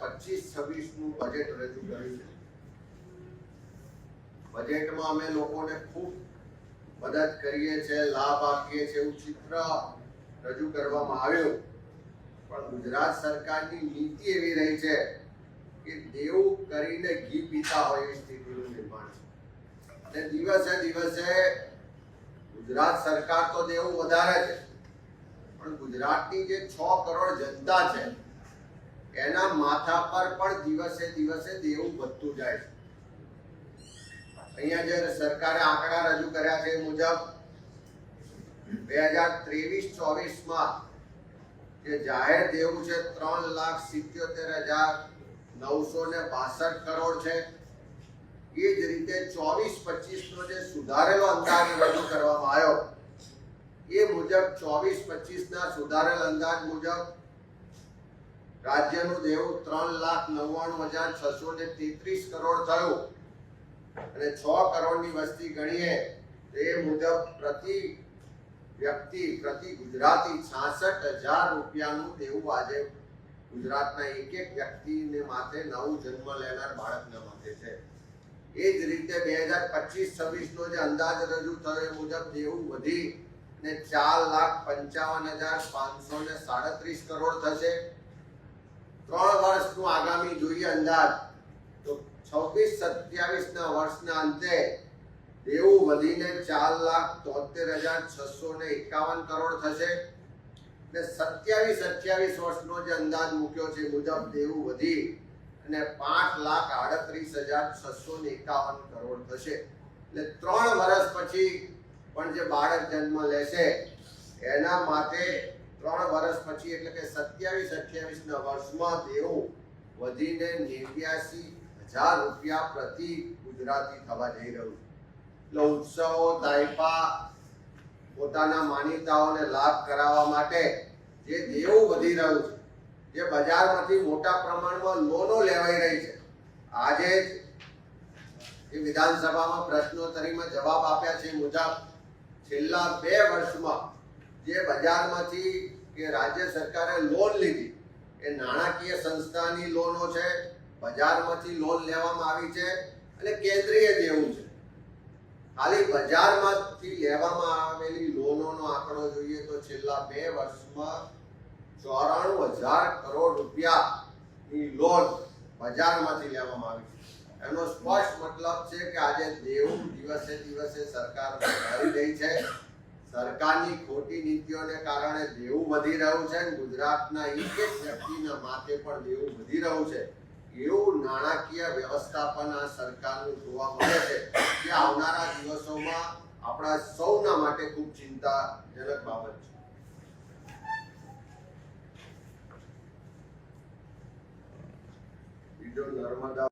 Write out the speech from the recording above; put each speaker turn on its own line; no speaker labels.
2025-26 નું બજેટ રજૂ કર્યું છે। બજેટમાં અમે લોકોને ખૂબ મદદ કરીએ છીએ, લાભ આપીએ છીએ એવું ચિત્ર રજૂ કરવામાં આવ્યું, પણ ગુજરાત સરકારની નીતિ એવી રહી છે કે દેવું કરીને ઘી પીતા હોય એવી સ્થિતિનું નિર્માણ છે। અને દિવસે દિવસે ગુજરાત સરકાર તો દેવું વધારે છે, પણ ગુજરાતની જે 6 કરોડ જનતા છે એના માથા પર પણ દિવસે દિવસે દેવું વધતું જાય છે। અહીંયા જે સરકારે આંકડા રજૂ કર્યા છે એ મુજબ 2023-24 જે જાહેર દેવું છે 3,77,962 કરોડ છે। એ જ રીતે 24-25 નો જે સુધારેલો અંદાજ રજૂ કરવામાં આવ્યો એ મુજબ 24-25 ના સુધારેલ અંદાજ મુજબ રાજ્યનું દેવું 3,99,633 કરોડ થયું, અને 6 કરોડની વસ્તી ગણીએ તો એ મુજબ પ્રતિ વ્યક્તિ, પ્રતિ ગુજરાતી 66,000 રૂપિયાનું દેવું આજે ગુજરાતના એક વ્યક્તિને માથે નવું જન્મ લેનાર બાળકના માથે છે। એ જ રીતે 2025-26 નો જે અંદાજ રજૂ થયો એ મુજબ દેવું વધી ને 4,55,537 કરોડ થશે। 3 વર્ષનું આગામી જોઈએ અંદાજ તો 26-27 ના વર્ષના અંતે દેવું વધીને 4,73,651 કરોડ થશે, ને 27-28 વર્ષનો જે અંદાજ મૂક્યો છે મુજબ દેવું વધી અને 5,38,651 કરોડ થશે। એટલે 3 વર્ષ પછી પણ જે બાળક જન્મ લેશે એના માટે 3 વર્ષ પછી એટલે કે 27-28 ના વર્ષમાં દેવું વધીને 89,000 રૂપિયા પ્રતિ ગુજરાતી થવા જઈ રહ્યું છે। એટલે ઉત્સવો, દાયપા, પોતાના માનીતાઓને લાભ કરાવવા માટે જે દેવું વધી રહ્યું છે, જે બજારમાંથી મોટા પ્રમાણમાં લોનો લેવાઈ રહી છે, આજે જે વિધાનસભામાં પ્રશ્નોત્તરીમાં જવાબ આપ્યા છે મુજબ છેલ્લા 2 વર્ષમાં જે બજારમાંથી કે રાજ્ય સરકારે લોન લીધી એ નાણાકીય સંસ્થાની લોનો છે, બજારમાંથી લોન લેવામાં આવી છે અને કેન્દ્રીય દેવું છે। ખાલી બજારમાંથી લેવામાં આવેલી લોનોનો આંકડો જોઈએ તો છેલ્લા 2 વર્ષમાં 94,000 કરોડ રૂપિયાની લોન બજારમાંથી લેવામાં આવી છે। એનો સ્પષ્ટ મતલબ છે કે આજે દેવું દિવસે દિવસે સરકાર વધારી રહી છે। સરકારની ખોટી નીતિઓને કારણે દેવું વધી રહ્યું છે, ગુજરાતના એક વ્યક્તિના માથે પણ દેવું વધી રહ્યું છે। એવું નાણાકીય વ્યવસ્થાપન આ સરકારનું જોવા મળે છે જે આવનારા દિવસોમાં આપણા સૌના માટે ખૂબ ચિંતાજનક બાબત છે। બીજો નર્મદા